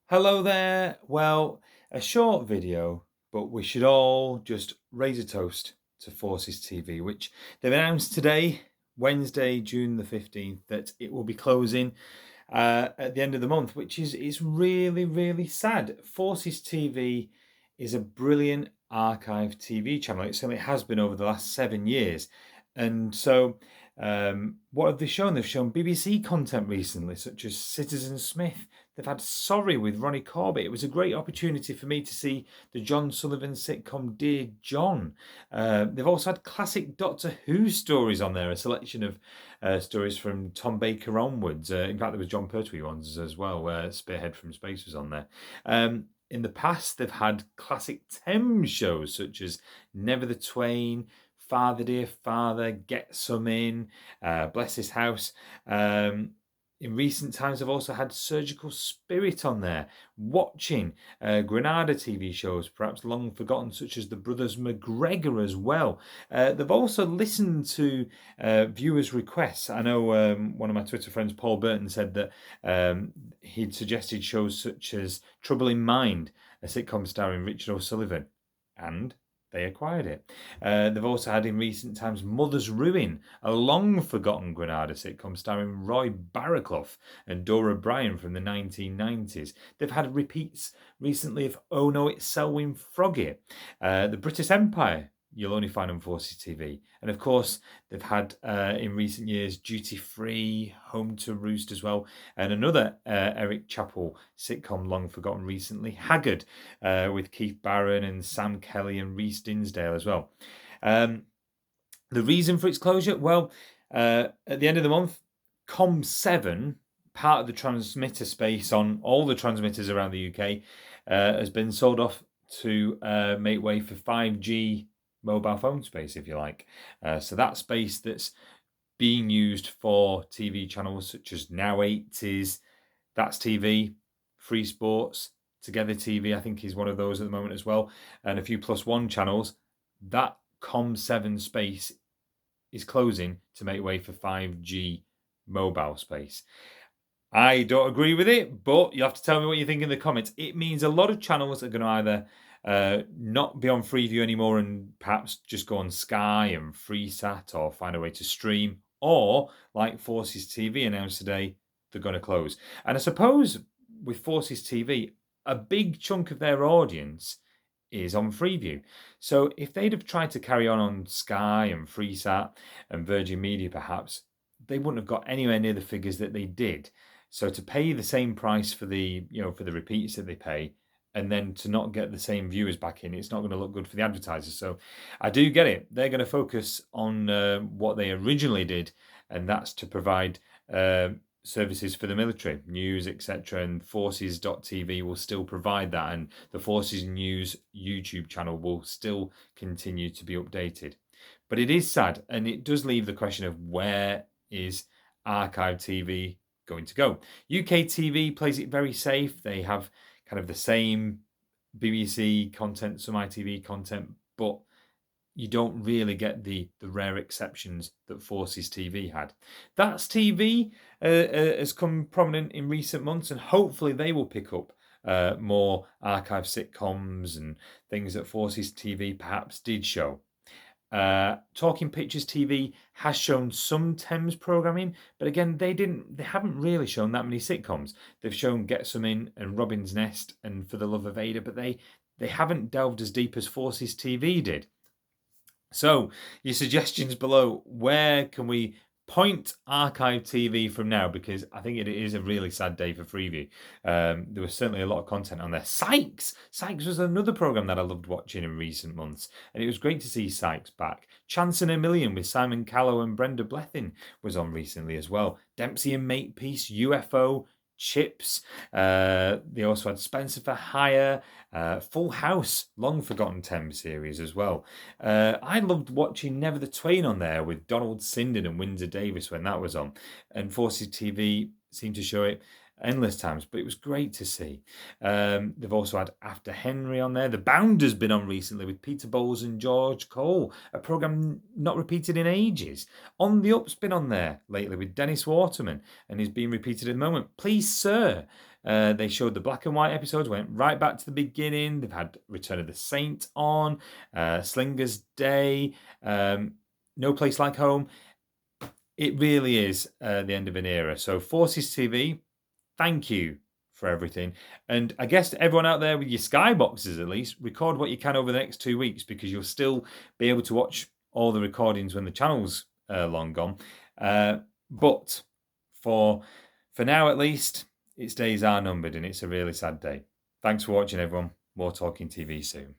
Hello there. Well, a short video, but we should all just raise a toast to Forces TV, which they've announced today, Wednesday, June the 15th, that it will be closing at the end of the month, which is really, really sad. Forces TV is a brilliant archive TV channel. It certainly has been over the last 7 years. And so, what have they shown? They've shown BBC content recently, such as Citizen Smith. They've had Sorry with Ronnie Corbett. It was a great opportunity for me to see the John Sullivan sitcom Dear John. They've also had classic Doctor Who stories on there, a selection of stories from Tom Baker onwards. In fact, there was John Pertwee ones as well, where Spearhead from Space was on there. In the past, they've had classic Thames shows such as Never the Twain, Father Dear Father, Get Some In, Bless His House. In recent times, I've also had Surgical Spirit on there, watching Granada TV shows, perhaps long forgotten, such as The Brothers McGregor as well. They've also listened to viewers' requests. I know one of my Twitter friends, Paul Burton, said that he'd suggested shows such as Trouble in Mind, a sitcom starring Richard O'Sullivan, and they acquired it. They've also had in recent times Mother's Ruin, a long forgotten Granada sitcom starring Roy Barraclough and Dora Bryan from the 1990s. They've had repeats recently of Oh No, It's Selwyn Froggy, The British Empire. You'll only find on Forces TV. And of course, they've had in recent years Duty Free, Home to Roost as well, and another Eric Chappell sitcom long forgotten recently, Haggard, with Keith Barron and Sam Kelly and Reece Dinsdale as well. The reason for its closure? Well, at the end of the month, Com7, part of the transmitter space on all the transmitters around the UK, has been sold off to make way for 5G mobile phone space, if you like. So that space that's being used for TV channels such as Now 80s, That's TV, Free Sports, Together TV, I think is one of those at the moment as well, and a few Plus One channels. That Com7 space is closing to make way for 5G mobile space. I don't agree with it, but you have to tell me what you think in the comments. It means a lot of channels are going to either not be on Freeview anymore and perhaps just go on Sky and FreeSat or find a way to stream, or like Forces TV announced today, they're going to close. And I suppose with Forces TV, a big chunk of their audience is on Freeview. So if they'd have tried to carry on Sky and FreeSat and Virgin Media perhaps, they wouldn't have got anywhere near the figures that they did. So to pay the same price for the, for the repeats that they pay, and then to not get the same viewers back in, it's not going to look good for the advertisers. So I do get it. They're going to focus on what they originally did, and that's to provide services for the military, news, etc. And Forces.tv will still provide that, and the Forces News YouTube channel will still continue to be updated. But it is sad, and it does leave the question of where is archive TV going to go. UK TV plays it very safe. They have kind of the same BBC content, some ITV content, but you don't really get the rare exceptions that Forces TV had. That's TV has come prominent in recent months, and hopefully they will pick up more archive sitcoms and things that Forces TV perhaps did show. Talking Pictures TV has shown some Thames programming, but again, they haven't really shown that many sitcoms. They've shown Get Some In and Robin's Nest and For the Love of Ada, but they haven't delved as deep as Forces TV did. So, your suggestions below. Where can we point archive TV from now? Because I think it is a really sad day for Freeview. There was certainly a lot of content on there. Sykes! Sykes was another programme that I loved watching in recent months, and it was great to see Sykes back. Chance in a Million with Simon Callow and Brenda Blethyn was on recently as well. Dempsey and Makepeace, UFO, Chips. They also had Spencer for Hire, Full House, long forgotten Thames series as well. I loved watching Never the Twain on there with Donald Sinden and Windsor Davis when that was on, and Forces TV seemed to show it endless times, but it was great to see. They've also had After Henry on there. The Bounder's been on recently with Peter Bowles and George Cole, a programme not repeated in ages. On the Up's been on there lately with Dennis Waterman, and is being repeated at the moment. Please Sir, They showed the black and white episodes, went right back to the beginning. They've had Return of the Saint on, Slinger's Day, No Place Like Home. It really is the end of an era. So Forces TV, thank you for everything. And I guess to everyone out there with your Skyboxes, at least, record what you can over the next 2 weeks, because you'll still be able to watch all the recordings when the channel's long gone. But for now, at least, its days are numbered, and it's a really sad day. Thanks for watching, everyone. More Talking TV soon.